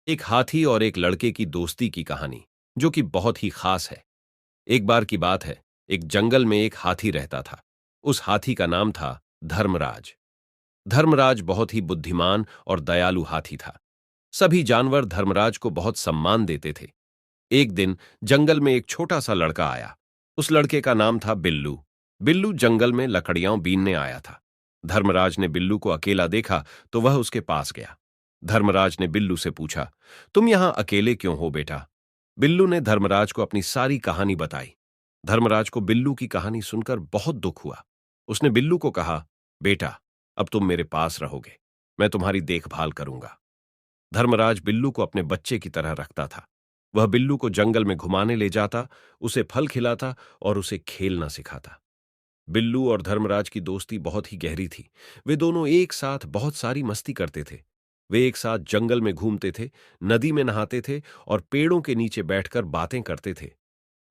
एक हाथी और एक लड़के की दोस्ती की कहानी जो कि बहुत ही खास है। एक बार की बात है। एक जंगल में एक हाथी रहता था। उस हाथी का नाम था धर्मराज। धर्मराज बहुत ही बुद्धिमान और दयालु हाथी था। सभी जानवर धर्मराज को बहुत सम्मान देते थे। एक दिन जंगल में एक छोटा सा लड़का आया। उस लड़के का नाम था बिल्लू। बिल्लू जंगल में लकड़ियां बीनने आया था। धर्मराज ने बिल्लू को अकेला देखा तो वह उसके पास गया। धर्मराज ने बिल्लू से पूछा, तुम यहां अकेले क्यों हो बेटा? बिल्लू ने धर्मराज को अपनी सारी कहानी बताई। धर्मराज को बिल्लू की कहानी सुनकर बहुत दुख हुआ। उसने बिल्लू को कहा, बेटा, अब तुम मेरे पास रहोगे। मैं तुम्हारी देखभाल करूंगा। धर्मराज बिल्लू को अपने बच्चे की तरह रखता था। वह बिल्लू को जंगल में घुमाने ले जाता, उसे फल खिलाता और उसे खेलना सिखाता। बिल्लू और धर्मराज की दोस्ती बहुत ही गहरी थी। वे दोनों एक साथ बहुत सारी मस्ती करते थे। वे एक साथ जंगल में घूमते थे, नदी में नहाते थे और पेड़ों के नीचे बैठकर बातें करते थे।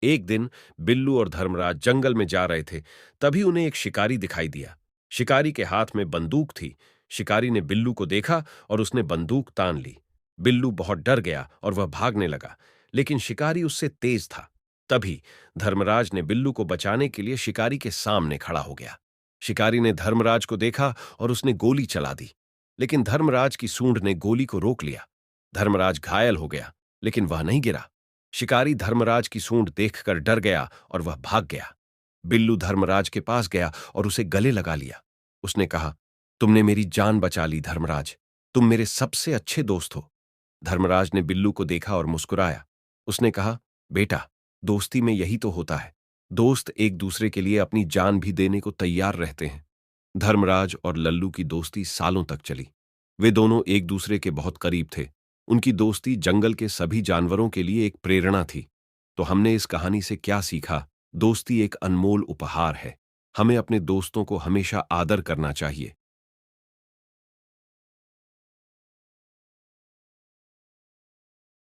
एक दिन बिल्लू और धर्मराज जंगल में जा रहे थे। तभी उन्हें एक शिकारी दिखाई दिया। शिकारी के हाथ में बंदूक थी। शिकारी ने बिल्लू को देखा और उसने बंदूक तान ली। बिल्लू बहुत डर गया और वह भागने लगा, लेकिन शिकारी उससे तेज था। तभी धर्मराज ने बिल्लू को बचाने के लिए शिकारी के सामने खड़ा हो गया। शिकारी ने धर्मराज को देखा और उसने गोली चला दी, लेकिन धर्मराज की सूंड ने गोली को रोक लिया। धर्मराज घायल हो गया, लेकिन वह नहीं गिरा। शिकारी धर्मराज की सूंड देखकर डर गया और वह भाग गया। बिल्लू धर्मराज के पास गया और उसे गले लगा लिया। उसने कहा, तुमने मेरी जान बचा ली धर्मराज। तुम मेरे सबसे अच्छे दोस्त हो। धर्मराज ने बिल्लू को देखा और मुस्कुराया। उसने कहा, बेटा, दोस्ती में यही तो होता है। दोस्त एक दूसरे के लिए अपनी जान भी देने को तैयार रहते हैं। धर्मराज और लल्लू की दोस्ती सालों तक चली। वे दोनों एक दूसरे के बहुत करीब थे। उनकी दोस्ती जंगल के सभी जानवरों के लिए एक प्रेरणा थी। तो हमने इस कहानी से क्या सीखा? दोस्ती एक अनमोल उपहार है। हमें अपने दोस्तों को हमेशा आदर करना चाहिए।